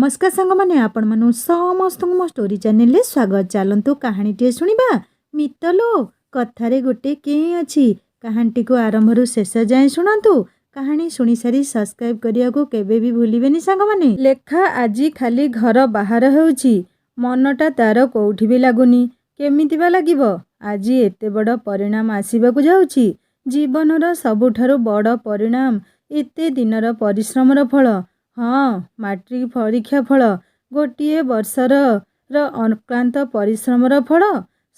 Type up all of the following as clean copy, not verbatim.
नमस्कार सांग मैंने आपण मानु समस्त मो स्टोरी चैनल रे स्वागत। चलतु कहानीटे शुणा मितलो कथारे गोटे के अच्छी कहानी को आरंभ रु शेष जाए शुणु। कहानी शुणी सारी सब्सक्राइब करिया को केबे भी भूलिबेनी सांग माने। लेखा आज खाली घर बाहर होउची, मनटा तार कोउठी भी लागुनी, केमिति बा लागिबो। आज एते बड़ परिणाम आसीबाकू जाउची, जीवनर सबुठारु बड़ परिणाम, एते दिनर परिश्रमर फल। हाँ, मैट्रिक परीक्षा फल, गोटे वर्षर अक्लांत परिश्रमर फल,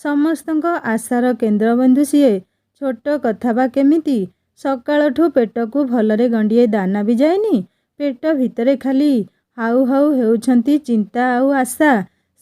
समस्तक आशार केन्द्रबिंदु सीए। छोट कथा बा केमिति, सकाळठू पेट को भलरे गंडिए दाना भी जाएनी, पेट भितरे खाली हाउ हाउ हेउछंती चिंता आउ आशा।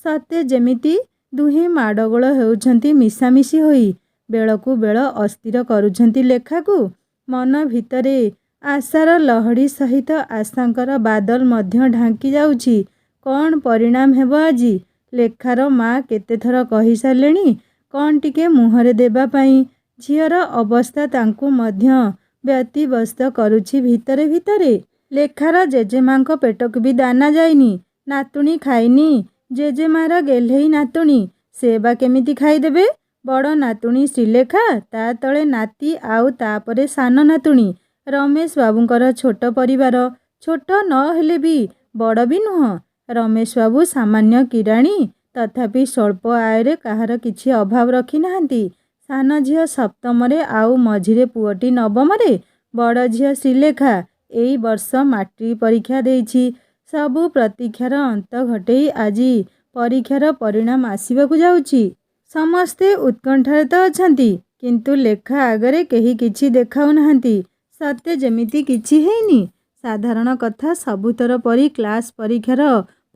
सते जेमिति दुहे माडगोल हेउछंती मिशामिशी होई, बेलकू बेल अस्थिर करुछंती लेखा को। मन भितरे आशार लहड़ी सहित आशांकर बादल मध्य ढांकी जाउची। कौन परिणाम हेबो आजी? लेखार माँ केते थर कहि सारलेनी कौन टिके मुहरे देबा पई। झियर अवस्था तांकू मध्य व्यतिव्यस्त करुछि भितरे भितरे। लेखार जेजेमांक पेटक भी दाना जाइनी, नातुणी खाइनी। जेजेमार गेल्हेई नातुणी, से बा केमिति खाइदेबे। बड़ नातुणी श्रीलेखा, ता तले नाती आउ तापरे सान नातुणी। रमेश बाबूंकर छोट परिवार, छोट न हेले भी बड़ भी नुह। रमेश बाबू सामान्य किराणी, तथापि स्वल्प आयरे कहार किछि अभाव रखी नाहंती। सान झियो सप्तमरे आउ मझिरे पुअटी नवमरे। बड़ झियो श्रीलेखा एई वर्ष मैट्रिक परीक्षा देइछि। सबु प्रतीक्षार अंत घटेई आजी परीक्षार परिणाम आसिबाकू जाउछि। समस्ते उत्कंठारे तो अछंती, किंतु लेखा आगरे केही किछि देखाउ नाहंती, सत्य जेमिति किछि हेइनी। साधारण कथा, सबुतर परी क्लास परीक्षार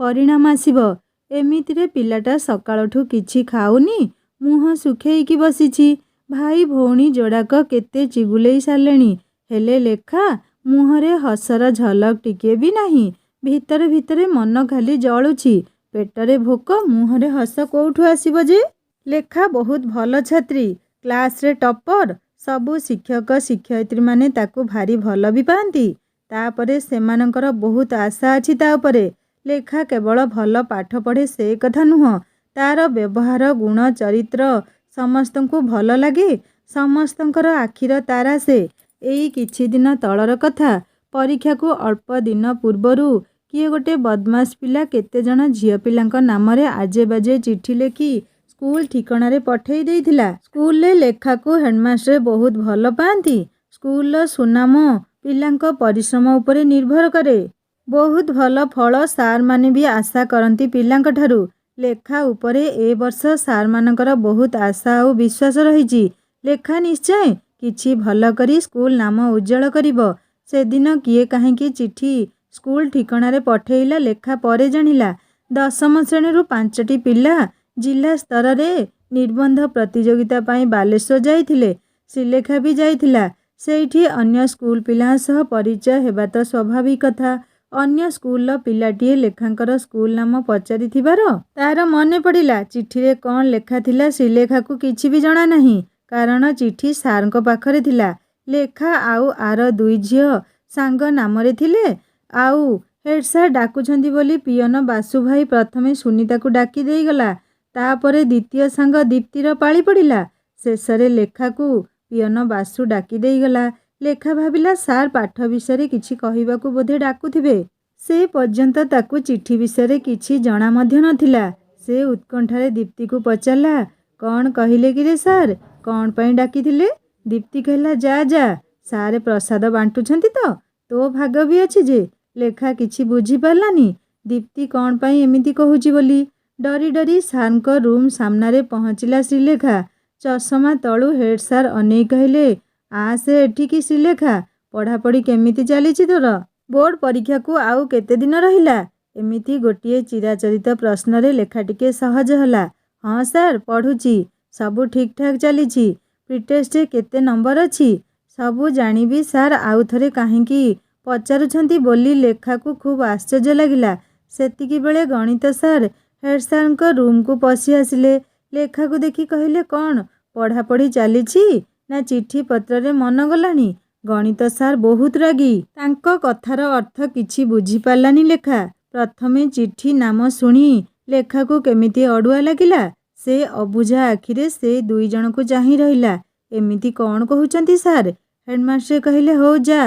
परिणाम आसिबो। एमितिरे पिलाटा सकाळठू किछि खाउनी, मुह सुखेइकी बसिछि। भाई भौणी जोड़ाक केते चिगुलेई सारलेणी, हेले लेखा मुहरे हसर झलक टिके भी नाही। भितरे भितरे मन खाली जळुछि, पेटरे भोक, मुहरे हस कोउठू आसिबो जे। लेखा बहुत भल छात्री, क्लास रे टॉपर। सबु शिक्षक शिक्षयित्री माने ताकू भारी भल भी पाती। तापरे सेमानंकर बहुत आशा अछि ता उपरे। लेखा केवल भल पाठ पढ़े से कथा नुह, तार व्यवहार गुण चरित्र समस्तंकु भल लागे। समस्तंकर आखिर तारा से। एई किछि दिन तलर कथा। परीक्षा को अल्प दिन पूर्वरु किए गोटे बदमाश पिला केते जण झियो पिलांक नामरे आजे बाजे चिठी लेखी स्कूल ठिकाणारे पठेई देइथिला। स्कूल ले लेखा को हेडमास्टर बहुत भल पाती। स्कूल सुनाम पिलांक परिश्रम उपरे निर्भर करे। बहुत भल फल सार माने भी आशा करती पिलांक ठारू। लेखा उपरे ए वर्ष सार मानकर बहुत आशा और विश्वास रही। लेखा निश्चय किछि भल करी स्कूल नाम उज्जवल करिबो। से दिन किए काहेकि चिठी स्कूल ठिकाणारे पठेइला लेखा परे जानिला। 10म श्रेणी 5टी पिला जिला स्तर रे निबंध प्रतियोगिता पाई बालेश्वर जाइथिले। श्रीलेखा भी जाइथिला। सेठी अन्य स्कूल पिला सह परिचय हेबा तो स्वाभाविक कथा। अन्य स्कूल पिलाटीए लेखांकर स्कूल नाम पचारि थिबार तार मने पड़िला। चिठी रे कौन लेखा थिला श्रीलेखा को किछि भी जणा नाही, कारण चिठी सारंक पाखरे थिला। लेखा आउ आर दुई झियो सांग नामरे थिले। आउ हेड सार डाकुछंती बोली पियन बासु भाई प्रथमे सुनीता को डाकी देई गला। तापरे द्वितीय सांग दीप्तिर पाଳି पड़िला। शेषरे लेखा को पियन बासु डाकी देई गला। लेखा भाबिला सार पाठ विषय किछि कहिबाकू बोधे डाकुथिबे। से पर्यंत ताकू चिठी विषय किछि जणा मध्य नथिला। से उत्कंठारे दीप्ति को पचारला, कौन कहिले कि रे सार, कौन पई डाकिथिले? दीप्ति कहला, जा जा, सारे प्रसाद बांटुछंती तो भाग भी अछि जे। लेखा किछि बुझी पारलानी दीप्ति कौन पई एमिति कहूची बोली। डरी डरी सारंक रूम सामनारे पहुँचिला श्रीलेखा। चषमा तलू हेड सार अनेक कहले, आ से एठिकी श्रीलेखा, पढ़ापढ़ी केमिति चलीछि तोर? बोर्ड परीक्षा को आउ केते दिन रहिला? एमिति गोटिए चिराचरित प्रश्न रे लेखा टिके सहज हला। हाँ सार, पढ़ुची, सबु ठीक ठाक चलीछि। प्रीटेस्ट केते नंबर अछि? सबु जानिबी सार, आउ थरे काहेकि पचारुछंती बोली लेखा को खूब आश्चर्य लागिला। सेतिकी बेले गणित सार हेड सारंक रूम को पशि आसिले। लेखा को देखि कहले, कौन पढ़ापढ़ी चलीछि ना चिठी पत्र रे मन गलानी? गणित सार बहुत रागी। तांको कथार अर्थ किछि बुझी पारलानी लेखा। ପ୍ରଥମେ ଚିଠି ନାମ ଶୁଣି ଲେଖାକୁ କେମିତି ଅଡ଼ୁଆ ଲାଗିଲା। ସେ ଅବୁଝା ଆଖିରେ ସେ ଦୁଇ ଜଣଙ୍କୁ ଚାହିଁ ରହିଲା। ଏମିତି କ'ଣ କହୁଛନ୍ତି ସାର୍? ହେଡ଼ମାଷ୍ଟ୍ରେ କହିଲେ, ହଉ ଯା,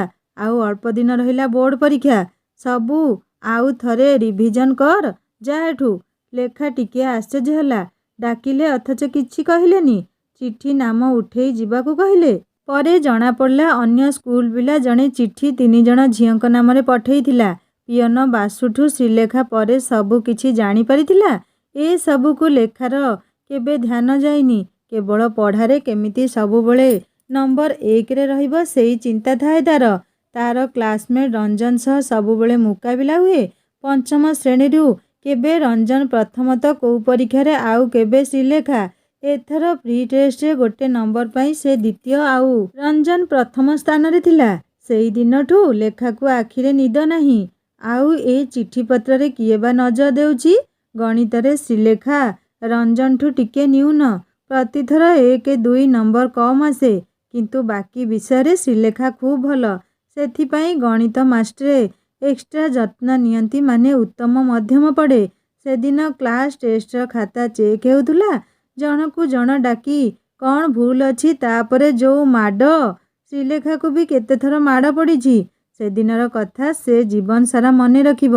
ଆଉ ଅଳ୍ପ ଦିନ ରହିଲା ବୋର୍ଡ଼ ପରୀକ୍ଷା, ସବୁ ଆଉ ଥରେ ରିଭିଜନ୍ କର, ଯା ଏଠୁ। ଲେଖା ଟିକିଏ ଆଶ୍ଚର୍ଯ୍ୟ ହେଲା। ଡାକିଲେ ଅଥଚ କିଛି କହିଲେନି। ଚିଠି ନାମ ଉଠେଇ ଯିବାକୁ କହିଲେ। ପରେ ଜଣାପଡ଼ିଲା ଅନ୍ୟ ସ୍କୁଲ ପିଲା ଜଣେ ଚିଠି 3 ଜଣ ଝିଅଙ୍କ ନାମରେ ପଠେଇଥିଲା। ପିଅନ ବାସୁଠୁ ଶ୍ରୀଲେଖା ପରେ ସବୁ କିଛି ଜାଣିପାରିଥିଲା। ଏ ସବୁକୁ ଲେଖାର କେବେ ଧ୍ୟାନ ଯାଇନି। କେବଳ ପଢ଼ାରେ କେମିତି ସବୁବେଳେ ନମ୍ବର 1ରେ ରହିବ ସେଇ ଚିନ୍ତା ଥାଏ ତାର। ତାର କ୍ଲାସମେଟ୍ ରଞ୍ଜନ ସହ ସବୁବେଳେ ମୁକାବିଲା ହୁଏ। ପଞ୍ଚମ ଶ୍ରେଣୀରୁ କେବେ ରଞ୍ଜନ ପ୍ରଥମ ତ କୋଉ ପରୀକ୍ଷାରେ, ଆଉ କେବେ ଶ୍ରୀଲେଖା। ଏଥର ପ୍ରି ଟେଷ୍ଟରେ ଗୋଟେ ନମ୍ବର ପାଇଁ ସେ ଦ୍ୱିତୀୟ ଆଉ ରଞ୍ଜନ ପ୍ରଥମ ସ୍ଥାନରେ ଥିଲା। ସେଇ ଦିନଠୁ ଲେଖାକୁ ଆଖିରେ ନିଦ ନାହିଁ। ଆଉ ଏ ଚିଠିପତ୍ରରେ କିଏ ବା ନଜର ଦେଉଛି? ଗଣିତରେ ଶ୍ରୀଲେଖା ରଞ୍ଜନଠୁ ଟିକେ ନ୍ୟୁନ। ପ୍ରତିଥର 1-2 ନମ୍ବର କମ୍ ଆସେ। କିନ୍ତୁ ବାକି ବିଷୟରେ ଶ୍ରୀଲେଖା ଖୁବ୍ ଭଲ। ସେଥିପାଇଁ ଗଣିତ ମାଷ୍ଟ୍ରେ ଏକ୍ସଟ୍ରା ଯତ୍ନ ନିଅନ୍ତି, ମାନେ ଉତ୍ତମ ମଧ୍ୟମ ପଡ଼େ। ସେଦିନ କ୍ଲାସ୍ ଟେଷ୍ଟର ଖାତା ଚେକ୍ ହେଉଥିଲା। ଜଣକୁ ଜଣ ଡାକି କ'ଣ ଭୁଲ ଅଛି, ତାପରେ ଯୋଉ ମାଡ଼, ଶ୍ରୀଲେଖାକୁ ବି କେତେଥର ମାଡ଼ ପଡ଼ିଛି। ସେଦିନର କଥା ସେ ଜୀବନ ସାରା ମନେ ରଖିବ।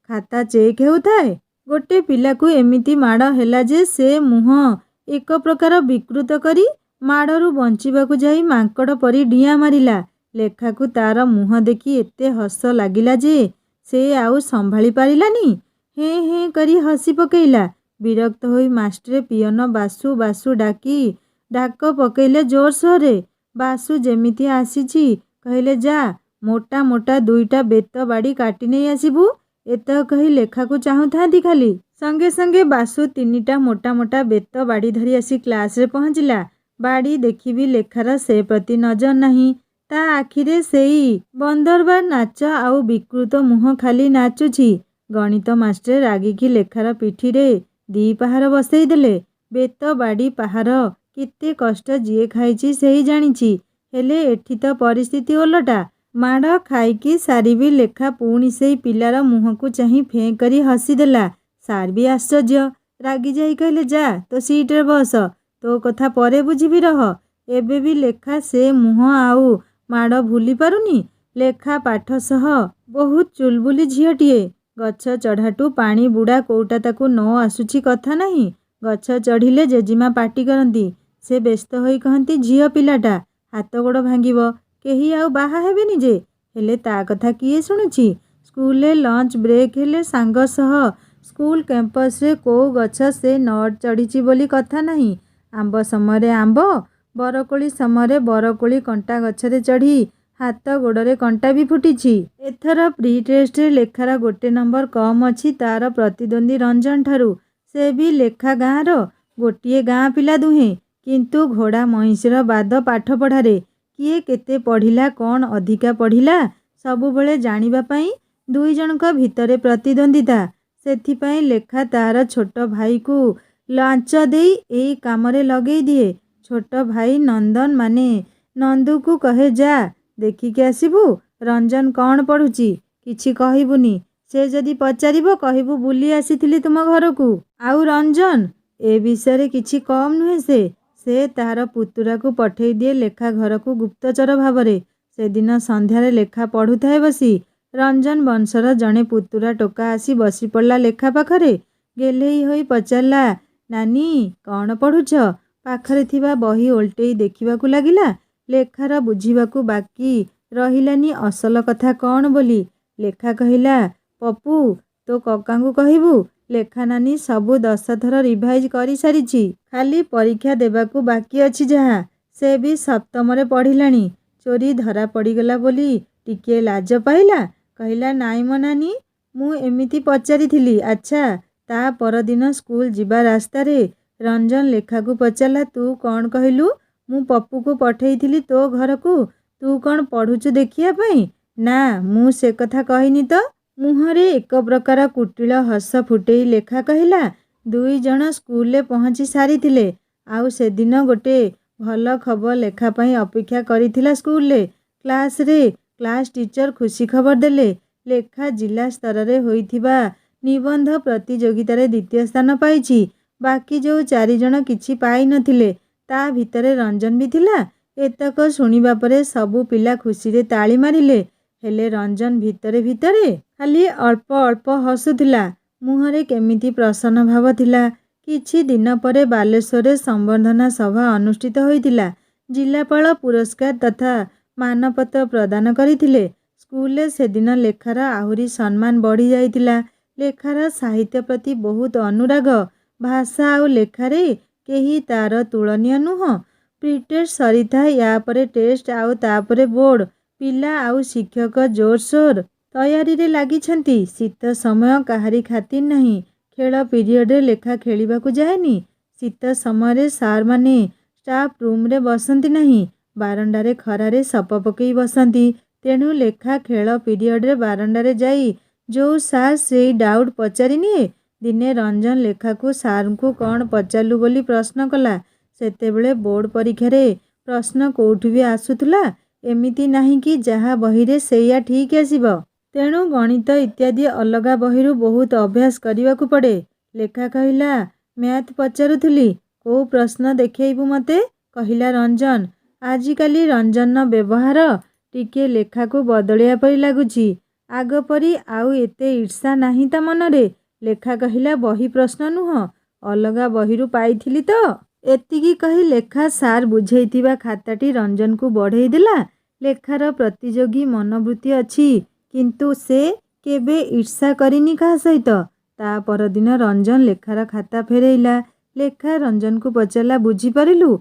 ଖାତା ଚେକ୍ ହେଉଥାଏ। ଗୋଟେ ପିଲାକୁ ଏମିତି ମାଡ଼ ହେଲା ଯେ ସେ ମୁହଁ ଏକ ପ୍ରକାର ବିକୃତ କରି ମାଡ଼ରୁ ବଞ୍ଚିବାକୁ ଯାଇ ମାଙ୍କଡ଼ ପରି ଡିଆଁ ମାରିଲା। ଲେଖାକୁ ତାର ମୁହଁ ଦେଖି ଏତେ ହସ ଲାଗିଲା ଯେ ସେ ଆଉ ସମ୍ଭାଳି ପାରିଲାନି। ହେଁ ହେଁ କରି ହସି ପକେଇଲା। ବିରକ୍ତ ହୋଇ ମାଷ୍ଟ୍ରେ ପିଅନ ବାସୁ ବାସୁ ଡାକି ଡାକ ପକେଇଲେ ଜୋରସୋରରେ। ବାସୁ ଯେମିତି ଆସିଛି କହିଲେ, ଯା ମୋଟା ମୋଟା 2ଟା ବେତ ବାଡ଼ି କାଟି ନେଇ ଆସିବୁ। ଏତକ କହି ଲେଖାକୁ ଚାହୁଁଥାନ୍ତି ଖାଲି। ସଙ୍ଗେ ସଙ୍ଗେ ବାସୁ 3ଟା ମୋଟା ମୋଟା ବେତ ବାଡ଼ି ଧରି ଆସି କ୍ଲାସରେ ପହଞ୍ଚିଲା। ବାଡ଼ି ଦେଖିବି ଲେଖାର ସେ ପ୍ରତି ନଜର ନାହିଁ। ତା ଆଖିରେ ସେଇ ବନ୍ଦରବାର ନାଚ ଆଉ ବିକୃତ ମୁହଁ ଖାଲି ନାଚୁଛି। ଗଣିତ ମାଷ୍ଟ୍ରେ ରାଗିକି ଲେଖାର ପିଠିରେ 2 ପାହାର ବସେଇ ଦେଲେ। ବେତ ବାଡ଼ି ପାହାର କେତେ କଷ୍ଟ ଯିଏ ଖାଇଛି ସେହି ଜାଣିଛି। ହେଲେ ଏଠି ତ ପରିସ୍ଥିତି ଓଲଟା। ମାଡ଼ ଖାଇକି ସାରିବି ଲେଖା ପୁଣି ସେଇ ପିଲାର ମୁହଁକୁ ଚାହିଁ ଫେଁ କରି ହସିଦେଲା। ସାର୍ ବି ଆଶ୍ଚର୍ଯ୍ୟ। ରାଗି ଯାଇ କହିଲେ, ଯା ତୋ ସିଟରେ ବସ, ତୋ କଥା ପରେ ବୁଝିବି, ରହ। ଏବେ ବି ଲେଖା ସେ ମୁହଁ ଆଉ ମାଡ଼ ଭୁଲି ପାରୁନି। ଲେଖା ପାଠ ସହ ବହୁତ ଚୁଲବୁଲି ଝିଅଟିଏ। ଗଛ ଚଢ଼ାଠୁ ପାଣି ବୁଡ଼ା କୋଉଟା ତାକୁ ନ ଆସୁଛି କଥା ନାହିଁ। ଗଛ ଚଢ଼ିଲେ ଜେଜେମା ପାଟି କରନ୍ତି। ସେ ବ୍ୟସ୍ତ ହୋଇ କହନ୍ତି, ଝିଅ ପିଲାଟା, ହାତ ଗୋଡ଼ ଭାଙ୍ଗିବ, କେହି ଆଉ ବାହା ହେବେନି ଯେ। ହେଲେ ତା କଥା କିଏ ଶୁଣୁଛି? ସ୍କୁଲରେ ଲଞ୍ଚ ବ୍ରେକ୍ ହେଲେ ସାଙ୍ଗ ସହ ସ୍କୁଲ କ୍ୟାମ୍ପସରେ କୋଉ ଗଛ ସେ ନ ଚଢ଼ିଛି ବୋଲି କଥା ନାହିଁ। ଆମ୍ବ ସମୟରେ ଆମ୍ବ, ବରକୋଳି ସମୟରେ ବରକୋଳି କଣ୍ଟା ଗଛରେ ଚଢ଼ି ହାତ ଗୋଡ଼ରେ କଣ୍ଟା ବି ଫୁଟିଛି। ଏଥର ପ୍ରି ଟେଷ୍ଟରେ ଲେଖାର ଗୋଟେ ନମ୍ବର କମ୍ ଅଛି ତାର ପ୍ରତିଦ୍ୱନ୍ଦ୍ୱୀ ରଞ୍ଜନ ଠାରୁ। ସେ ବି ଲେଖା ଗାଁର। ଗୋଟିଏ ଗାଁ ପିଲା ଦୁହେଁ। କିନ୍ତୁ ଘୋଡ଼ା ମଇଁଷିର ବାଦ ପାଠପଢ଼ାରେ। କିଏ କେତେ ପଢ଼ିଲା, କ'ଣ ଅଧିକା ପଢ଼ିଲା, ସବୁବେଳେ ଜାଣିବା ପାଇଁ 2 ଜଣଙ୍କ ଭିତରେ ପ୍ରତିଦ୍ୱନ୍ଦ୍ୱିତା। ସେଥିପାଇଁ ଲେଖା ତାର ଛୋଟ ଭାଇକୁ ଲାଞ୍ଚ ଦେଇ ଏଇ କାମରେ ଲଗେଇ ଦିଏ। ଛୋଟ ଭାଇ ନନ୍ଦନ ମାନେ ନନ୍ଦୁକୁ କହେ, ଯା ଦେଖିକି ଆସିବୁ ରଞ୍ଜନ କ'ଣ ପଢ଼ୁଛି। କିଛି କହିବୁନି। ସେ ଯଦି ପଚାରିବ କହିବୁ ବୁଲି ଆସିଥିଲି ତୁମ ଘରକୁ। ଆଉ ରଞ୍ଜନ, ଏ ବିଷୟରେ କିଛି କମ୍ ନୁହେଁ ସେ। ସେ ତାହାର ପୁତୁରାକୁ ପଠେଇ ଦିଏ ଲେଖା ଘରକୁ ଗୁପ୍ତଚର ଭାବରେ। ସେଦିନ ସନ୍ଧ୍ୟାରେ ଲେଖା ପଢ଼ୁଥାଏ ବସି। ରଞ୍ଜନ ବଂଶର ଜଣେ ପୁତୁରା ଟୋକା ଆସି ବସି ପଡ଼ିଲା ଲେଖା ପାଖରେ। ଗେହ୍ଲେଇ ହୋଇ ପଚାରିଲା, ନାନୀ କ'ଣ ପଢ଼ୁଛ? ପାଖରେ ଥିବା ବହି ଓଲଟେଇ ଦେଖିବାକୁ ଲାଗିଲା। ଲେଖାର ବୁଝିବାକୁ ବାକି ରହିଲାନି ଅସଲ କଥା କ'ଣ ବୋଲି। ଲେଖା କହିଲା, ପପୁ ତୋ କକାଙ୍କୁ କହିବୁ, ଲେଖା ନାନୀ ସବୁ 10 ଥର ରିଭାଇଜ୍ କରି ସାରିଛି। ଖାଲି ପରୀକ୍ଷା ଦେବାକୁ ବାକି ଅଛି ଯାହା। ସେ ବି ସପ୍ତମରେ ପଢ଼ିଲାଣି। ଚୋରି ଧରା ପଡ଼ିଗଲା ବୋଲି ଟିକିଏ ଲାଜ ପାଇଲା। କହିଲା, ନାଇଁ ମ ନାନୀ, ମୁଁ ଏମିତି ପଚାରିଥିଲି। ଆଚ୍ଛା। ତା ପରଦିନ ସ୍କୁଲ ଯିବା ରାସ୍ତାରେ ରଞ୍ଜନ ଲେଖାକୁ ପଚାରିଲା, ତୁ କ'ଣ କହିଲୁ? ମୁଁ ପପୁକୁ ପଠେଇଥିଲି ତୋ ଘରକୁ, ତୁ କ'ଣ ପଢ଼ୁଛୁ ଦେଖିବା ପାଇଁ? ନା, ମୁଁ ସେ କଥା କହିନି ତ। ମୁହଁରେ ଏକ ପ୍ରକାର କୁଟିଳ ହସ ଫୁଟେଇ ଲେଖା କହିଲା, 2 ଜଣ ସ୍କୁଲରେ ପହଞ୍ଚି ସାରିଥିଲେ। ଆଉ ସେଦିନ ଗୋଟେ ଭଲ ଖବର ଲେଖା ପାଇଁ ଅପେକ୍ଷା କରିଥିଲା ସ୍କୁଲରେ। କ୍ଲାସରେ କ୍ଲାସ୍ ଟିଚର ଖୁସି ଖବର ଦେଲେ। ଲେଖା ଜିଲ୍ଲା ସ୍ତରରେ ହୋଇଥିବା ନିବନ୍ଧ ପ୍ରତିଯୋଗିତାରେ ଦ୍ୱିତୀୟ ସ୍ଥାନ ପାଇଛି। ବାକି ଯେଉଁ 4 ଜଣ କିଛି ପାଇନଥିଲେ ତା ଭିତରେ ରଞ୍ଜନ ବି ଥିଲା। ଏତକ ଶୁଣିବା ପରେ ସବୁ ପିଲା ଖୁସିରେ ତାଳି ମାରିଲେ। ହେଲେ ରଞ୍ଜନ ଭିତରେ ଭିତରେ ଖାଲି ଅଳ୍ପ ଅଳ୍ପ ହସୁଥିଲା। ମୁହଁରେ କେମିତି ପ୍ରସନ୍ନ ଭାବ ଥିଲା। କିଛି ଦିନ ପରେ ବାଲେଶ୍ୱରରେ ସମ୍ବର୍ଦ୍ଧନା ସଭା ଅନୁଷ୍ଠିତ ହୋଇଥିଲା। ଜିଲ୍ଲାପାଳ ପୁରସ୍କାର ତଥା ମାନପତ୍ର ପ୍ରଦାନ କରିଥିଲେ। ସ୍କୁଲରେ ସେଦିନ ଲେଖାର ଆହୁରି ସମ୍ମାନ ବଢ଼ି ଯାଇଥିଲା। ଲେଖାର ସାହିତ୍ୟ ପ୍ରତି ବହୁତ ଅନୁରାଗ। ଭାଷା ଆଉ ଲେଖାରେ କେହି ତାର ତୁଳନୀୟ ନୁହଁ। ପ୍ରିଟେଷ୍ଟ ସରିଥାଏ। ୟା ପରେ ଟେଷ୍ଟ ଆଉ ତାପରେ ବୋର୍ଡ଼। ପିଲା ଆଉ ଶିକ୍ଷକ ଜୋରସୋର ତୟାରୀରେ ଲାଗିଛନ୍ତି। ଶୀତ ସମୟ କାହାରି ଖାତିର ନାହିଁ। ଖେଳ ପିରିୟଡ଼ରେ ଲେଖା ଖେଳିବାକୁ ଯାଏନି। ଶୀତ ସମୟରେ ସାର୍ମାନେ ଷ୍ଟାଫ୍ ରୁମ୍ରେ ବସନ୍ତି ନାହିଁ। ବାରଣ୍ଡାରେ ଖରାରେ ସପ ପକେଇ ବସନ୍ତି। ତେଣୁ ଲେଖା ଖେଳ ପିରିୟଡ଼ରେ ବାରଣ୍ଡାରେ ଯାଇ ଯୋଉ ସାର୍ ସେଇ ଡାଉଟ୍ ପଚାରି ନିଏ। ଦିନେ ରଞ୍ଜନ ଲେଖାକୁ ସାର୍ଙ୍କୁ କ'ଣ ପଚାରିଲୁ ବୋଲି ପ୍ରଶ୍ନ କଲା। ସେତେବେଳେ ବୋର୍ଡ଼ ପରୀକ୍ଷାରେ ପ୍ରଶ୍ନ କୋଉଠୁ ବି ଆସୁଥିଲା ଏମିତି ନାହିଁ କି ଯାହା ବହିରେ ସେଇଆ ଠିକ୍ ଆସିବ। ତେଣୁ ଗଣିତ ଇତ୍ୟାଦି ଅଲଗା ବହିରୁ ବହୁତ ଅଭ୍ୟାସ କରିବାକୁ ପଡ଼େ। ଲେଖା କହିଲା, ମ୍ୟାଥ୍ ପଚାରୁଥିଲି। କୋଉ ପ୍ରଶ୍ନ ଦେଖେଇବୁ ମତେ? କହିଲା ରଞ୍ଜନ। ଆଜିକାଲି ରଞ୍ଜନର ବ୍ୟବହାର ଟିକେ ଲେଖାକୁ ବଦଳିବା ପରି ଲାଗୁଛି। ଆଗ ପରି ଆଉ ଏତେ ଈର୍ଷା ନାହିଁ ତା ମନରେ। ଲେଖା କହିଲା, ବହି ପ୍ରଶ୍ନ ନୁହଁ, ଅଲଗା ବହିରୁ ପାଇଥିଲି ତ। ଏତିକି କହି ଲେଖା ସାର୍ ବୁଝେଇଥିବା ଖାତାଟି ରଞ୍ଜନକୁ ବଢ଼େଇ ଦେଲା। ଲେଖାର ପ୍ରତିଯୋଗୀ ମନୋବୃତ୍ତି ଅଛି, କିନ୍ତୁ ସେ କେବେ ଈର୍ଷା କରିନି କାହା ସହିତ। ତା ପରଦିନ ରଞ୍ଜନ ଲେଖାର ଖାତା ଫେରେଇଲା। ଲେଖା ରଞ୍ଜନକୁ ପଚାରିଲା, ବୁଝିପାରିଲୁ?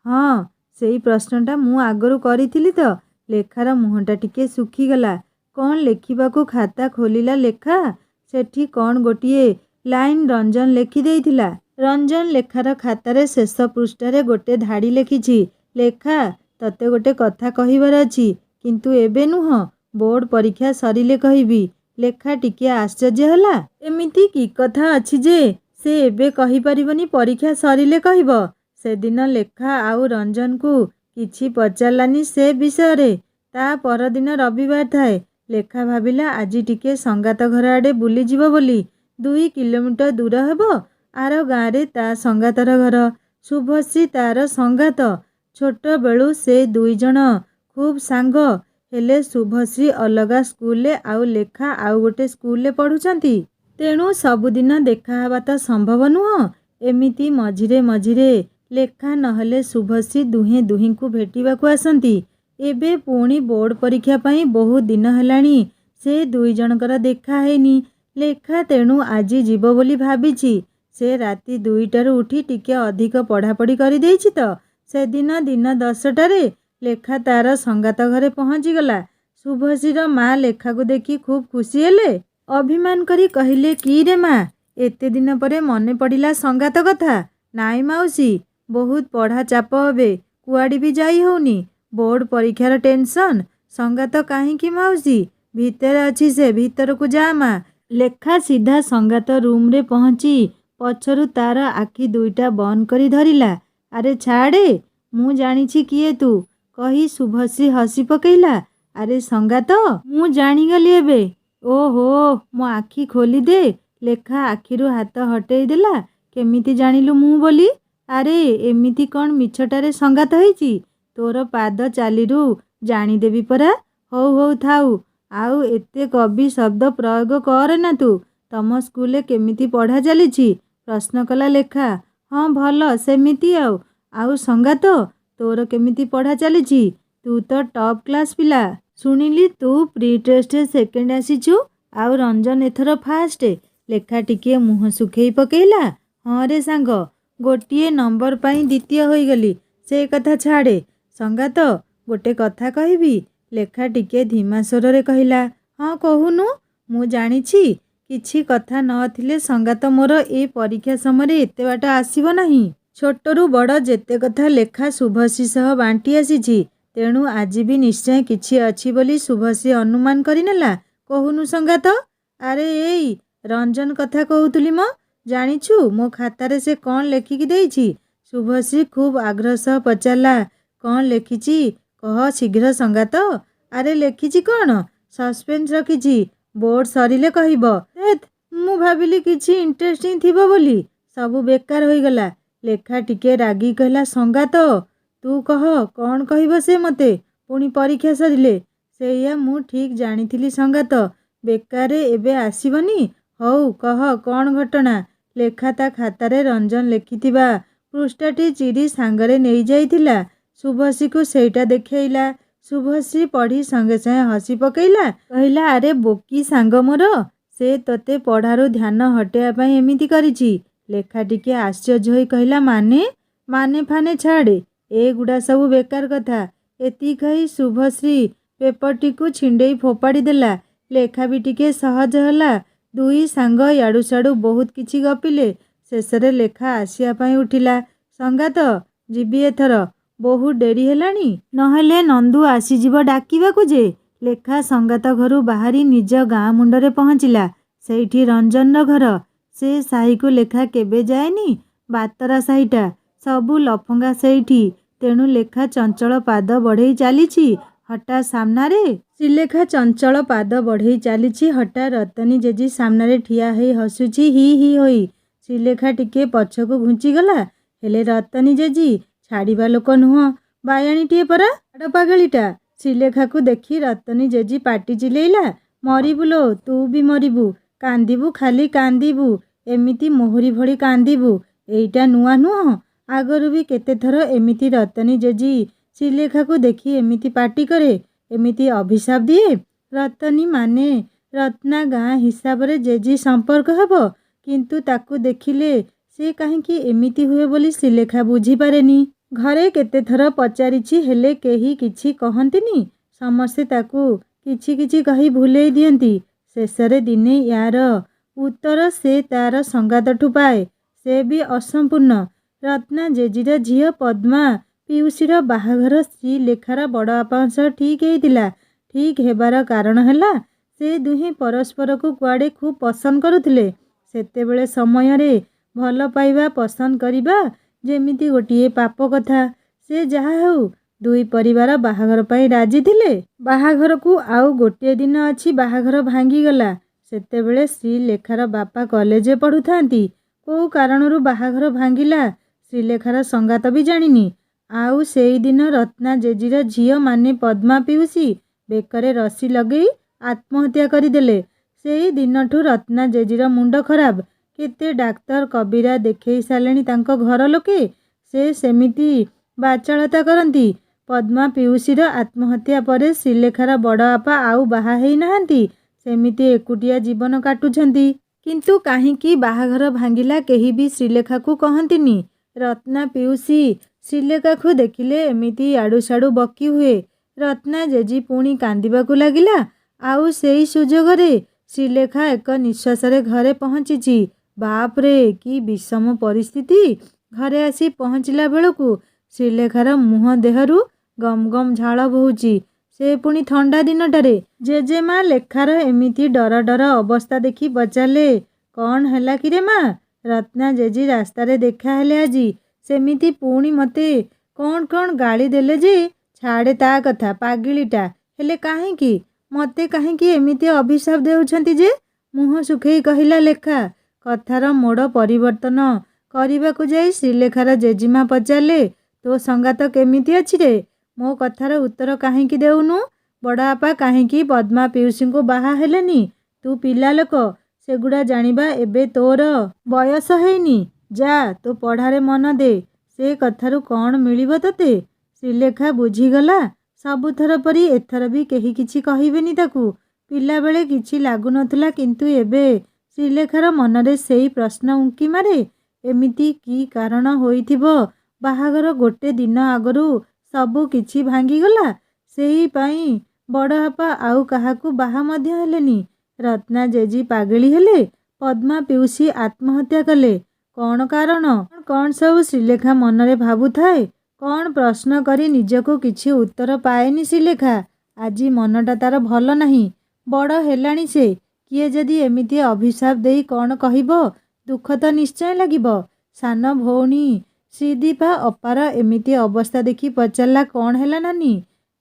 ହଁ, ସେଇ ପ୍ରଶ୍ନଟା ମୁଁ ଆଗରୁ କରିଥିଲି ତ। ଲେଖାର ମୁହଁଟା ଟିକେ ଶୁଖିଗଲା। କ'ଣ ଲେଖିବାକୁ ଖାତା ଖୋଲିଲା ଲେଖା। ସେଠି କ'ଣ ଗୋଟିଏ ଲାଇନ୍ ରଞ୍ଜନ ଲେଖିଦେଇଥିଲା। ରଞ୍ଜନ ଲେଖାର ଖାତାରେ ଶେଷ ପୃଷ୍ଠାରେ ଗୋଟେ ଧାଡ଼ି ଲେଖିଛି, ଲେଖା, ତତେ ଗୋଟେ କଥା କହିବାର ଅଛି, କିନ୍ତୁ ଏବେ ନୁହଁ, ବୋର୍ଡ଼ ପରୀକ୍ଷା ସରିଲେ କହିବି। ଲେଖା ଟିକିଏ ଆଶ୍ଚର୍ଯ୍ୟ ହେଲା। ଏମିତି କି କଥା ଅଛି ଯେ ସେ ଏବେ କହିପାରିବନି, ପରୀକ୍ଷା ସରିଲେ କହିବ? ସେଦିନ ଲେଖା ଆଉ ରଞ୍ଜନକୁ କିଛି ପଚାରିଲାନି ସେ ବିଷୟରେ। ତା ପରଦିନ ରବିବାର ଥାଏ। ଲେଖା ଭାବିଲା ଆଜି ଟିକେ ସଙ୍ଗାତ ଘର ଆଡ଼େ ବୁଲିଯିବ ବୋଲି। 2 କିଲୋମିଟର ଦୂର ହେବ। ଆର ଗାଁରେ ତା ସଙ୍ଗାତର ଘର। ଶୁଭଶ୍ରୀ ତାର ସଙ୍ଗାତ। ଛୋଟବେଳୁ ସେ 2 ଜଣ ଖୁବ୍ ସାଙ୍ଗ। ହେଲେ ଶୁଭଶ୍ରୀ ଅଲଗା ସ୍କୁଲରେ ଆଉ ଲେଖା ଆଉ ଗୋଟେ ସ୍କୁଲରେ ପଢ଼ୁଛନ୍ତି। ତେଣୁ ସବୁଦିନ ଦେଖା ହେବା ତ ସମ୍ଭବ ନୁହଁ। ଏମିତି ମଝିରେ ମଝିରେ ଲେଖା ନହେଲେ ଶୁଭଶ୍ରୀ ଦୁହେଁ ଦୁହିଁଙ୍କୁ ଭେଟିବାକୁ ଆସନ୍ତି। ଏବେ ପୁଣି ବୋର୍ଡ଼ ପରୀକ୍ଷା ପାଇଁ ବହୁତ ଦିନ ହେଲାଣି ସେ 2 ଜଣଙ୍କର ଦେଖା ହେଇନି। ଲେଖା ତେଣୁ ଆଜି ଯିବ ବୋଲି ଭାବିଛି। ସେ ରାତି 2ଟାରୁ ଉଠି ଟିକେ ଅଧିକ ପଢ଼ାପଢ଼ି କରିଦେଇଛି ତ। ସେଦିନ ଦିନ 10ଟାରେ ଲେଖା ତାର ସଙ୍ଗାତ ଘରେ ପହଞ୍ଚିଗଲା। ଶୁଭଶ୍ରୀର ମା ଲେଖାକୁ ଦେଖି ଖୁବ୍ ଖୁସି ହେଲେ। ଅଭିମାନ କରି କହିଲେ, କି ରେ ମା, ଏତେ ଦିନ ପରେ ମନେ ପଡ଼ିଲା ସଙ୍ଗାତ କଥା? ନାଇଁ ମାଉସୀ, ବହୁତ ପଢ଼ା ଚାପ ଏବେ, କୁଆଡ଼େ ବି ଯାଇ ହଉନି। ବୋର୍ଡ଼ ପରୀକ୍ଷାର ଟେନସନ୍। ସଙ୍ଗାତ କାହିଁକି ମାଉସୀ? ଭିତରେ ଅଛି ସେ, ଭିତରକୁ ଯା ମା। ଲେଖା ସିଧା ସଙ୍ଗାତ ରୁମ୍ରେ ପହଞ୍ଚି ପଛରୁ ତାର ଆଖି 2ଟା ବନ୍ଦ କରି ଧରିଲା। ଆରେ ଛାଡ଼େ, ମୁଁ ଜାଣିଛି କିଏ ତୁ, କହି ଶୁଭଶ୍ରୀ ହସି ପକେଇଲା। ଆରେ ସଙ୍ଗାତ, ମୁଁ ଜାଣିଗଲି ଏବେ। ଓହୋ, ମୋ ଆଖି ଖୋଲିଦେ। ଲେଖା ଆଖିରୁ ହାତ ହଟେଇ ଦେଲା। କେମିତି ଜାଣିଲୁ ମୁଁ ବୋଲି? ଆରେ ଏମିତି କ'ଣ ମିଛଟାରେ ସଙ୍ଗାତ ହେଇଛି? ତୋର ପାଦ ଚାଲିରୁ ଜାଣିଦେବି ପରା। ହଉ ହଉ ଥାଉ, ଆଉ ଏତେ କବି ଶବ୍ଦ ପ୍ରୟୋଗ କରନା ତୁ। ତମ ସ୍କୁଲରେ କେମିତି ପଢ଼ା ଚାଲିଛି? ପ୍ରଶ୍ନ କଲା ଲେଖା। ହଁ ଭଲ, ସେମିତି ଆଉ। ଆଉ ସଙ୍ଗାତ, ତୋର କେମିତି ପଢ଼ା ଚାଲିଛି? ତୁ ତ ଟପ୍ କ୍ଲାସ୍ ପିଲା। ଶୁଣିଲି ତୁ ପ୍ରି ଟେଷ୍ଟରେ ସେକେଣ୍ଡ ଆସିଛୁ, ଆଉ ରଞ୍ଜନ ଏଥର ଫାଷ୍ଟ। ଲେଖା ଟିକିଏ ମୁହଁ ଶୁଖେଇ ପକେଇଲା। ହଁ ରେ ସାଙ୍ଗ, ଗୋଟିଏ ନମ୍ବର ପାଇଁ ଦ୍ୱିତୀୟ ହୋଇଗଲି। ସେ କଥା ଛାଡ଼େ। ସଙ୍ଗାତ, ଗୋଟେ କଥା କହିବି? ଲେଖା ଟିକେ ଧିମା ସ୍ୱରରେ କହିଲା। ହଁ କହୁନୁ। ମୁଁ ଜାଣିଛି କିଛି କଥା ନଥିଲେ ସଙ୍ଗାତ ମୋର ଏ ପରୀକ୍ଷା ସମୟରେ ଏତେ ବାଟ ଆସିବ ନାହିଁ। ଛୋଟରୁ ବଡ଼ ଯେତେ କଥା ଲେଖା ଶୁଭଶ୍ରୀ ସହ ବାଣ୍ଟି ଆସିଛି। ତେଣୁ ଆଜି ବି ନିଶ୍ଚୟ କିଛି ଅଛି ବୋଲି ଶୁଭଶ୍ରୀ ଅନୁମାନ କରିନେଲା। କହୁନୁ ସଙ୍ଗାତ। ଆରେ ଏଇ ରଞ୍ଜନ କଥା କହୁଥିଲି ମ। ଜାଣିଛୁ ମୋ ଖାତାରେ ସେ କ'ଣ ଲେଖିକି ଦେଇଛି? ଶୁଭଶ୍ରୀ ଖୁବ୍ ଆଗ୍ରହ ସହ ପଚାରିଲା। କ'ଣ ଲେଖିଛି କହ ଶୀଘ୍ର ସଙ୍ଗାତ। ଆରେ ଲେଖିଛି କ'ଣ? ସସ୍ପେନ୍ସ ରଖିଛି। ବୋର୍ଡ଼ ସରିଲେ କହିବ। ହେତ୍, ମୁଁ ଭାବିଲି କିଛି ଇଣ୍ଟରେଷ୍ଟିଂ ଥିବ ବୋଲି, ସବୁ ବେକାର ହୋଇଗଲା। ଲେଖା ଟିକେ ରାଗି କହିଲା, ସଙ୍ଗାତ ତୁ କହ, କ'ଣ କହିବ ସେ ମୋତେ ପୁଣି ପରୀକ୍ଷା ସରିଲେ? ସେଇଆ ମୁଁ ଠିକ୍ ଜାଣିଥିଲି ସଙ୍ଗାତ, ବେକାରେ ଏବେ ଆସିବନି। ହଉ କହ, କ'ଣ ଘଟଣା? ଲେଖା ତା ଖାତାରେ ରଞ୍ଜନ ଲେଖିଥିବା ପୃଷ୍ଠାଟି ଚିରି ସାଙ୍ଗରେ ନେଇଯାଇଥିଲା। ଶୁଭଶ୍ରୀକୁ ସେଇଟା ଦେଖେଇଲା। ଶୁଭଶ୍ରୀ ପଢ଼ି ସଙ୍ଗେ ସଙ୍ଗେ ହସି ପକେଇଲା, କହିଲା, ଆରେ ବୋକି ସାଙ୍ଗ ମୋର, ସେ ତୋତେ ପଢ଼ାରୁ ଧ୍ୟାନ ହଟେଇବା ପାଇଁ ଏମିତି କରିଛି। ଲେଖା ଟିକେ ଆଶ୍ଚର୍ଯ୍ୟ ହୋଇ କହିଲା, ମାନେ ଫାନେ ଛାଡ଼େ, ଏଗୁଡ଼ା ସବୁ ବେକାର କଥା। ଏତିକି କହି ଶୁଭଶ୍ରୀ ପେପରଟିକୁ ଛିଣ୍ଡେଇ ଫୋପାଡ଼ି ଦେଲା। ଲେଖା ବି ଟିକେ ସହଜ ହେଲା। ଦୁଇ ସାଙ୍ଗ ୟାଡ଼ୁ ସାଡ଼ୁ ବହୁତ କିଛି ଗପିଲେ। ଶେଷରେ ଲେଖା ଆସିବା ପାଇଁ ଉଠିଲା। ସଙ୍ଗାତ ଯିବି ଏଥର, ବହୁ ଡେରି ହେଲାଣି, ନହେଲେ ନନ୍ଦୁ ଆସିଯିବ ଡାକିବାକୁ ଯେ। ଲେଖା ସଙ୍ଗାତ ଘରୁ ବାହାରି ନିଜ ଗାଁ ମୁଣ୍ଡରେ ପହଞ୍ଚିଲା। ସେଇଠି ରଞ୍ଜନର ଘର। ସେ ସାହିକୁ ଲେଖା କେବେ ଯାଏନି। ବାତରା ସାହିଟା, ସବୁ ଲଫଙ୍ଗା ସେଇଠି। ତେଣୁ ଲେଖା ଚଞ୍ଚଳ ପାଦ ବଢ଼େଇ ଚାଲିଛି। ହଠାତ୍ ସାମ୍ନାରେ ଶ୍ରୀଲେଖା ଚଞ୍ଚଳ ପାଦ ବଢ଼େଇ ଚାଲିଛି। ହଠାତ୍ ରତନୀ ଜେଜି ସାମ୍ନାରେ ଠିଆ ହେଇ ହସୁଛି ହି ହି ହୋଇ। ଶ୍ରୀଲେଖା ଟିକେ ପଛକୁ ଘୁଞ୍ଚିଗଲା। ହେଲେ ରତନୀ ଜେଜି ଛାଡ଼ିବା ଲୋକ ନୁହଁ, ବାୟାଣୀଟିଏ ପରା, ଛାଡ଼ ପାଗଳିଟା। ଶ୍ରୀଲେଖାକୁ ଦେଖି ରତନୀ ଜେଜି ପାଟି ଚିଲେଇଲା, ମରିବୁ ଲୋ, ତୁ ବି ମରିବୁ, କାନ୍ଦିବୁ, ଖାଲି କାନ୍ଦିବୁ, ଏମିତି ମୋହରି ଭଳି କାନ୍ଦିବୁ। ଏଇଟା ନୂଆ ନୁହଁ, ଆଗରୁ ବି କେତେଥର ଏମିତି ରତନୀ ଜେଜି ଶ୍ରୀଲେଖାକୁ ଦେଖି ଏମିତି ପାଟି କରେ, ଏମିତି ଅଭିଶାପ ଦିଏ। ରତନୀ ମାନେ ରତ୍ନା ଗାଁ ହିସାବରେ ଜେଜି ସମ୍ପର୍କ ହେବ, କିନ୍ତୁ ତାକୁ ଦେଖିଲେ ସେ କାହିଁକି ଏମିତି ହୁଏ ବୋଲି ଶ୍ରୀଲେଖା ବୁଝିପାରେନି। ଘରେ କେତେଥର ପଚାରିଛି, ହେଲେ କେହି କିଛି କହନ୍ତିନି। ସମସ୍ତେ ତାକୁ କିଛି କିଛି କହି ଭୁଲେଇ ଦିଅନ୍ତି। ଶେଷରେ ଦିନେ ୟାର ଉତ୍ତର ସେ ତାର ସଙ୍ଗାତଠୁ ପାଏ, ସେ ବି ଅସମ୍ପୂର୍ଣ୍ଣ। ରତ୍ନା ଜେଜିର ଝିଅ ପଦ୍ମା ପିଉସୀର ବାହାଘର ଶ୍ରୀଲେଖାର ବଡ଼ବାପାଙ୍କ ସହ ଠିକ୍ ହେଇଥିଲା। ଠିକ୍ ହେବାର କାରଣ ହେଲା, ସେ ଦୁହେଁ ପରସ୍ପରକୁ କୁଆଡ଼େ ଖୁବ୍ ପସନ୍ଦ କରୁଥିଲେ। ସେତେବେଳେ ସମୟରେ ଭଲ ପାଇବା, ପସନ୍ଦ କରିବା ଯେମିତି ଗୋଟିଏ ପାପ କଥା। ସେ ଯାହା ହେଉ, ଦୁଇ ପରିବାର ବାହାଘର ପାଇଁ ରାଜି ଥିଲେ। ବାହାଘରକୁ ଆଉ ଗୋଟିଏ ଦିନ ଅଛି, ବାହାଘର ଭାଙ୍ଗିଗଲା। ସେତେବେଳେ ଶ୍ରୀଲେଖାର ବାପା କଲେଜରେ ପଢ଼ୁଥାନ୍ତି। କୋଉ କାରଣରୁ ବାହାଘର ଭାଙ୍ଗିଲା ଶ୍ରୀଲେଖାର ସଙ୍ଗାତ ବି ଜାଣିନି। ଆଉ ସେଇଦିନ ରତ୍ନା ଜେଜିର ଝିଅ ମାନେ ପଦ୍ମା ପିଉସୀ ବେକରେ ରଶି ଲଗେଇ ଆତ୍ମହତ୍ୟା କରିଦେଲେ। ସେଇ ଦିନଠୁ ରତ୍ନା ଜେଜିର ମୁଣ୍ଡ ଖରାପ। କେତେ ଡାକ୍ତର କବିରା ଦେଖେଇ ସାରିଲେଣି ତାଙ୍କ ଘର ଲୋକେ, ସେ ସେମିତି ବାଚାଳତା କରନ୍ତି। ପଦ୍ମା ପିଉସୀର ଆତ୍ମହତ୍ୟା ପରେ ଶ୍ରୀଲେଖାର ବଡ଼ବାପା ଆଉ ବାହା ହେଇନାହାନ୍ତି, ସେମିତି ଏକୁଟିଆ ଜୀବନ କାଟୁଛନ୍ତି। କିନ୍ତୁ କାହିଁକି ବାହାଘର ଭାଙ୍ଗିଲା କେହି ବି ଶ୍ରୀଲେଖାକୁ କହନ୍ତିନି। ରତ୍ନା ପିଉସୀ ଶ୍ରୀଲେଖାକୁ ଦେଖିଲେ ଏମିତି ୟାଡ଼ୁ ସାଡ଼ୁ ବକି ହୁଏ। ରତ୍ନା ଜେଜି ପୁଣି କାନ୍ଦିବାକୁ ଲାଗିଲା। ଆଉ ସେଇ ସୁଯୋଗରେ ଶ୍ରୀଲେଖା ଏକ ନିଶ୍ୱାସରେ ଘରେ ପହଞ୍ଚିଛି। ବାପରେ, କି ବିଷମ ପରିସ୍ଥିତି! ଘରେ ଆସି ପହଞ୍ଚିଲା ବେଳକୁ ଶ୍ରୀଲେଖାର ମୁହଁ ଦେହରୁ ଗମ୍ ଗମ୍ ଝାଳ ବୋହୁଛି। ସେ ପୁଣି ଥଣ୍ଡା ଦିନଟାରେ। ଜେଜେମା ଲେଖାର ଏମିତି ଡର ଡର ଅବସ୍ଥା ଦେଖି ପଚାରିଲେ, କ'ଣ ହେଲା କିରେ ମା? ରତ୍ନା ଜେଜି ରାସ୍ତାରେ ଦେଖା ହେଲେ ଆଜି। ସେମିତି ପୁଣି ମୋତେ କ'ଣ କ'ଣ ଗାଳି ଦେଲେ ଯେ। ଛାଡ଼େ ତା କଥା, ପାଗିଳିଟା। ହେଲେ କାହିଁକି ମୋତେ କାହିଁକି ଏମିତି ଅଭିଶାପ ଦେଉଛନ୍ତି ଯେ? ମୁହଁ ଶୁଖେଇ କହିଲା ଲେଖା। କଥାର ମୋଡ଼ ପରିବର୍ତ୍ତନ କରିବାକୁ ଯାଇ ଶ୍ରୀଲେଖାର ଜେଜିମା ପଚାରିଲେ, ତୋ ସଙ୍ଗାତ କେମିତି ଅଛି ରେ? ମୋ କଥାର ଉତ୍ତର କାହିଁକି ଦେଉନୁ? ବଡ଼ବାପା କାହିଁକି ପଦ୍ମା ପିଉସୀଙ୍କୁ ବାହା ହେଲେନି? ତୁ ପିଲା ଲୋକ, ସେଗୁଡ଼ା ଜାଣିବା ଏବେ ତୋର ବୟସ ହେଇନି। ଯା, ତୋ ପଢ଼ାରେ ମନ ଦେ। ସେ କଥାରୁ କ'ଣ ମିଳିବ ତୋତେ? ଶ୍ରୀଲେଖା ବୁଝିଗଲା, ସବୁଥର ପରି ଏଥର ବି କେହି କିଛି କହିବେନି ତାକୁ। ପିଲାବେଳେ କିଛି ଲାଗୁନଥିଲା, କିନ୍ତୁ ଏବେ ଶ୍ରୀଲେଖାର ମନରେ ସେଇ ପ୍ରଶ୍ନ ଉଙ୍କି ମାରେ, ଏମିତି କି କାରଣ ହୋଇଥିବ ବାହାଘର ଗୋଟେ ଦିନ ଆଗରୁ ସବୁ କିଛି ଭାଙ୍ଗିଗଲା। ସେଇ ପାଇଁ ବଡ଼ବାପା ଆଉ କାହାକୁ ବାହା ମଧ୍ୟ ହେଲେନି। ରତ୍ନା ଜେଜି ପାଗଳି ହେଲେ, ପଦ୍ମା ପିଉସୀ ଆତ୍ମହତ୍ୟା କଲେ। କ'ଣ କାରଣ? କ'ଣ ସବୁ ଶ୍ରୀଲେଖା ମନରେ ଭାବୁଥାଏ। କ'ଣ ପ୍ରଶ୍ନ କରି ନିଜକୁ କିଛି ଉତ୍ତର ପାଏନି ଶ୍ରୀଲେଖା। ଆଜି ମନଟା ତାର ଭଲ ନାହିଁ। ବଡ଼ ହେଲାଣି ସେ। କିଏ ଯଦି ଏମିତି ଅଭିଶାପ ଦେଇ କ'ଣ କହିବ, ଦୁଃଖ ତ ନିଶ୍ଚୟ ଲାଗିବ। ସାନ ଭଉଣୀ ଶ୍ରୀଦୀପା ଅପାର ଏମିତି ଅବସ୍ଥା ଦେଖି ପଚାରିଲା, କ'ଣ ହେଲା ନାନୀ?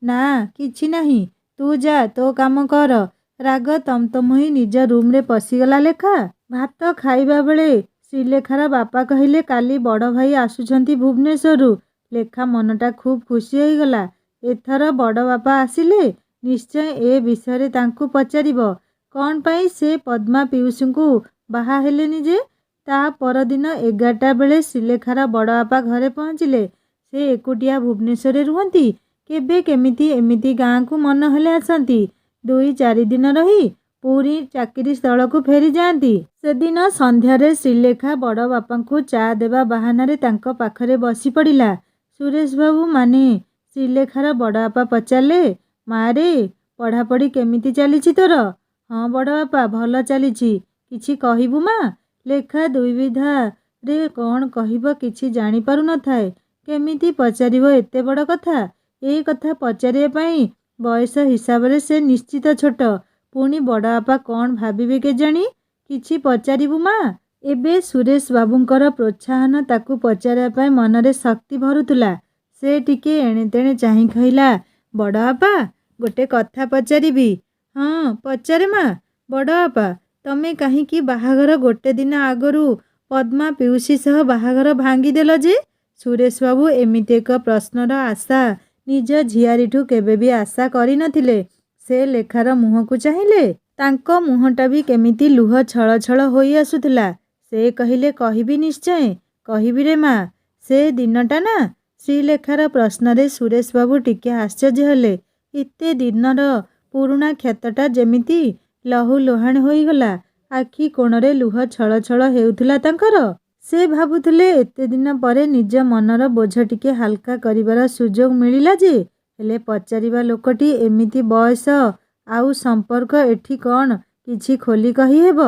ନା, କିଛି ନାହିଁ, ତୁ ଯା, ତୋ କାମ କର। ରାଗ ତମତମ ହୋଇ ନିଜ ରୁମ୍ରେ ପଶିଗଲା ଲେଖା। ଭାତ ଖାଇବା ବେଳେ ଶ୍ରୀଲେଖାର ବାପା କହିଲେ, କାଲି ବଡ଼ ଭାଇ ଆସୁଛନ୍ତି ଭୁବନେଶ୍ୱରରୁ। ଲେଖା ମନଟା ଖୁବ୍ ଖୁସି ହୋଇଗଲା। ଏଥର ବଡ଼ ବାପା ଆସିଲେ ନିଶ୍ଚୟ ଏ ବିଷୟରେ ତାଙ୍କୁ ପଚାରିବ। କ'ଣ ପାଇଁ ସେ ପଦ୍ମା ପିଉସୀଙ୍କୁ ବାହା ହେଲେନି ଯେ? ତା ପରଦିନ 11ଟା ବେଳେ ଶ୍ରୀଲେଖାର ବଡ଼ ବାପା ଘରେ ପହଞ୍ଚିଲେ। ସେ ଏକୁଟିଆ ଭୁବନେଶ୍ୱରରେ ରୁହନ୍ତି। କେବେ କେମିତି ଏମିତି ଗାଁକୁ ମନ ହେଲେ ଆସନ୍ତି। 2-4 ଦିନ ରହି ପୁଣି ଚାକିରି ସ୍ଥଳକୁ ଫେରିଯାଆନ୍ତି। ସେଦିନ ସନ୍ଧ୍ୟାରେ ଶ୍ରୀଲେଖା ବଡ଼ ବାପାଙ୍କୁ ଚା ଦେବା ବାହାନାରେ ତାଙ୍କ ପାଖରେ ବସି ପଡ଼ିଲା। ସୁରେଶବାବୁ ମାନେ ଶ୍ରୀଲେଖାର ବଡ଼ ବାପା ପଚାରିଲେ, ମାରେ ପଢ଼ାପଢ଼ି କେମିତି ଚାଲିଛି ତୋର? ହଁ ବଡ଼ ବାପା, ଭଲ ଚାଲିଛି। କିଛି କହିବୁ ମା? ଲେଖା ଦୁବିଧାରେ କ'ଣ କହିବ କିଛି ଜାଣିପାରୁ ନଥାଏ। କେମିତି ପଚାରିବ ଏତେ ବଡ଼ କଥା? ଏ କଥା ପଚାରିବା ପାଇଁ ବୟସ ହିସାବରେ ସେ ନିଶ୍ଚିତ ଛୋଟ। ପୁଣି ବଡ଼ ବାପା କ'ଣ ଭାବିବେ କେଜାଣି? କିଛି ପଚାରିବୁ ମା? ଏବେ ସୁରେଶ ବାବୁଙ୍କର ପ୍ରୋତ୍ସାହନ ତାକୁ ପଚାରିବା ପାଇଁ ମନରେ ଶକ୍ତି ଭରୁଥିଲା। ସେ ଟିକେ ଏଣେତେଣେ ଚାହିଁ କହିଲା, ବଡ଼ ବାପା, ଗୋଟେ କଥା ପଚାରିବି? ହଁ ପଚାରେ ମା। ବଡ଼ ବାପା, ତମେ କାହିଁକି ବାହାଘର ଗୋଟେ ଦିନ ଆଗରୁ ପଦ୍ମା ପିଉସୀ ସହ ବାହାଘର ଭାଙ୍ଗିଦେଲ ଯେ? ସୁରେଶବାବୁ ଏମିତି ଏକ ପ୍ରଶ୍ନର ଆଶା ନିଜ ଝିଆରୀଠୁ କେବେ ବି ଆଶା କରିନଥିଲେ। ସେ ଲେଖାର ମୁହଁକୁ ଚାହିଁଲେ। ତାଙ୍କ ମୁହଁଟା ବି କେମିତି ଲୁହ ଛଳ ଛଳ ହୋଇ ଆସୁଥିଲା। ସେ କହିଲେ, କହିବି ନିଶ୍ଚୟ କହିବି ରେ ମା। ସେ ଦିନଟା ନା? ଶ୍ରୀଲେଖାର ପ୍ରଶ୍ନରେ ସୁରେଶବାବୁ ଟିକେ ଆଶ୍ଚର୍ଯ୍ୟ ହେଲେ। ଏତେ ଦିନର ପୁରୁଣା କ୍ଷତଟା ଯେମିତି ଲହୁ ଲୁହାଣ ହୋଇଗଲା। ଆଖି କୋଣରେ ଲୁହ ଛଳ ଛଳ ହେଉଥିଲା ତାଙ୍କର। ସେ ଭାବୁଥିଲେ ଏତେ ଦିନ ପରେ ନିଜ ମନର ବୋଝ ଟିକେ ହାଲକା କରିବାର ସୁଯୋଗ ମିଳିଲା ଯେ। ହେଲେ ପଚାରିବା ଲୋକଟି ଏମିତି ବୟସ ଆଉ ସମ୍ପର୍କ ଏଠି କ'ଣ କିଛି ଖୋଲି କହିହେବ?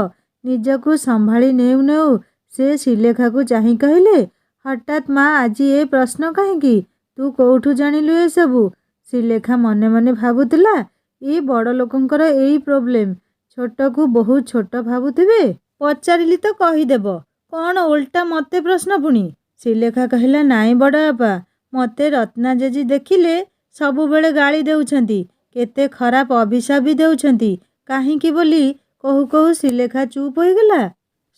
ନିଜକୁ ସମ୍ଭାଳି ନେଉ ନେଉ ସେ ଶ୍ରୀଲେଖାକୁ ଚାହିଁ କହିଲେ, ହଠାତ୍ ମା ଆଜି ଏ ପ୍ରଶ୍ନ କାହିଁକି? ତୁ କୋଉଠୁ ଜାଣିଲୁ ଏସବୁ? ଶ୍ରୀଲେଖା ମନେ ମନେ ଭାବୁଥିଲା, ଏ ବଡ଼ ଲୋକଙ୍କର ଏଇ ପ୍ରୋବ୍ଲେମ୍। ଛୋଟକୁ ବହୁତ ଛୋଟ ଭାବୁଥିବେ। ପଚାରିଲି ତ କହିଦେବ। କ'ଣ ଓଲଟା ମୋତେ ପ୍ରଶ୍ନ ପୁଣି? ଶ୍ରୀଲେଖା କହିଲା, ନାଇଁ ବଡ଼ ବାପା, ମୋତେ ରତ୍ନା ଜେଜି ଦେଖିଲେ ସବୁବେଳେ ଗାଳି ଦେଉଛନ୍ତି। କେତେ ଖରାପ ଅଭିଶାପ ବି ଦେଉଛନ୍ତି। କାହିଁକି ବୋଲି କହୁ କହୁ ଶ୍ରୀଲେଖା ଚୁପ୍ ହୋଇଗଲା।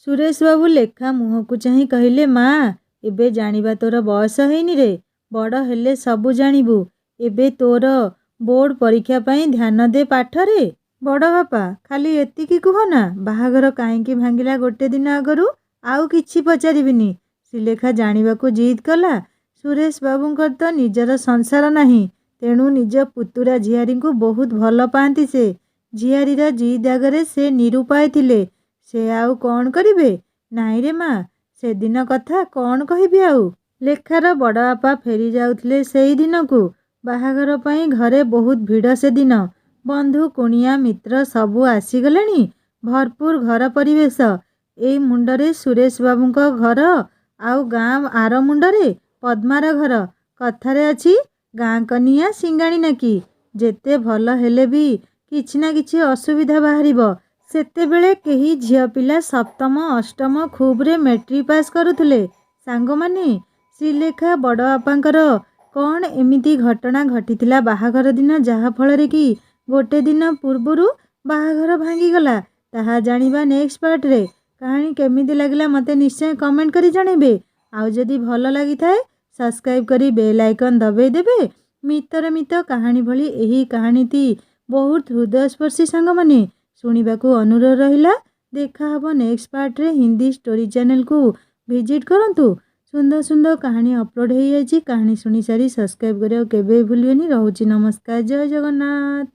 ସୁରେଶବାବୁ ଲେଖା ମୁହଁକୁ ଚାହିଁ କହିଲେ, ମା, ଏବେ ଜାଣିବା ତୋର ବୟସ ହେଇନି ରେ। ବଡ଼ ହେଲେ ସବୁ ଜାଣିବୁ। ଏବେ ତୋର ବୋର୍ଡ଼ ପରୀକ୍ଷା ପାଇଁ ଧ୍ୟାନ ଦେ ପାଠରେ। ବଡ଼ ବାପା, ଖାଲି ଏତିକି କୁହ ନା, ବାହାଘର କାହିଁକି ଭାଙ୍ଗିଲା ଗୋଟେ ଦିନ ଆଗରୁ? ଆଉ କିଛି ପଚାରିବିନି। ଶ୍ରୀଲେଖା ଜାଣିବାକୁ ଜିଦ୍ କଲା। ସୁରେଶ ବାବୁଙ୍କର ତ ନିଜର ସଂସାର ନାହିଁ। ତେଣୁ ନିଜ ପୁତୁରା ଝିଆରୀଙ୍କୁ ବହୁତ ଭଲ ପାଆନ୍ତି ସେ। ଝିଆରୀର ଜିଦ୍ ଆଗରେ ସେ ନିରୁପାୟ ଥିଲେ। ସେ ଆଉ କ'ଣ କରିବେ? ନାଇଁରେ ମା, ସେଦିନ କଥା କ'ଣ କହିବି ଆଉ? ଲେଖାର ବଡ଼ ବାପା ଫେରି ଯାଉଥିଲେ ସେଇ ଦିନକୁ। ବାହାଘର ପାଇଁ ଘରେ ବହୁତ ଭିଡ଼ ସେଦିନ। ବନ୍ଧୁ କୁଣିଆ ମିତ୍ର ସବୁ ଆସିଗଲେଣି। ଭରପୁର ଘର ପରିବେଶ। ଏଇ ମୁଣ୍ଡରେ ସୁରେଶ ବାବୁଙ୍କ ଘର ଆଉ ଗାଁ ଆର ମୁଣ୍ଡରେ ପଦ୍ମାର ଘର। କଥାରେ ଅଛି, ଗାଁ କନିଆ ସିଙ୍ଗାଣି ନାକି। ଯେତେ ଭଲ ହେଲେ ବି କିଛି ନା କିଛି ଅସୁବିଧା ବାହାରିବ। ସେତେବେଳେ କେହି ଝିଅ ପିଲା ସପ୍ତମ ଅଷ୍ଟମ ଖୁବରେ ମେଟ୍ରିକ୍ ପାସ୍ କରୁଥିଲେ। ସାଙ୍ଗମାନେ ଶ୍ରୀଲେଖା ବଡ଼ ବାପାଙ୍କର କ'ଣ ଏମିତି ଘଟଣା ଘଟିଥିଲା ବାହାଘର ଦିନ, ଯାହାଫଳରେ କି ଗୋଟେ ଦିନ ପୂର୍ବରୁ ବାହାଘର ଭାଙ୍ଗିଗଲା? ତାହା ଜାଣିବା ନେକ୍ସଟ ପାର୍ଟରେ। କାହାଣୀ କେମିତି ଲାଗିଲା ମୋତେ ନିଶ୍ଚୟ କମେଣ୍ଟ କରି ଜଣାଇବେ। ଆଉ ଯଦି ଭଲ ଲାଗିଥାଏ ସବସ୍କ୍ରାଇବ୍ କରି ବେଲ୍ ଆଇକନ୍ ଦବାଇ ଦେବେ। ମିତର ମିତ କାହାଣୀ ଭଳି ଏହି କାହାଣୀଟି ବହୁତ ହୃଦୟସ୍ପର୍ଶୀ ସାଙ୍ଗମାନେ। ଶୁଣିବାକୁ ଅନୁରୋଧ ରହିଲା। ଦେଖାହବ ନେକ୍ସଟ ପାର୍ଟରେ। ହିନ୍ଦୀ ଷ୍ଟୋରି ଚ୍ୟାନେଲକୁ ଭିଜିଟ୍ କରନ୍ତୁ। ସୁନ୍ଦର ସୁନ୍ଦର କାହାଣୀ ଅପଲୋଡ଼ ହୋଇଯାଇଛି। କାହାଣୀ ଶୁଣି ସାରି ସବସ୍କ୍ରାଇବ୍ କରିବାକୁ କେବେ ଭୁଲିବେନି। ରହୁଛି, ନମସ୍କାର, ଜୟ ଜଗନ୍ନାଥ।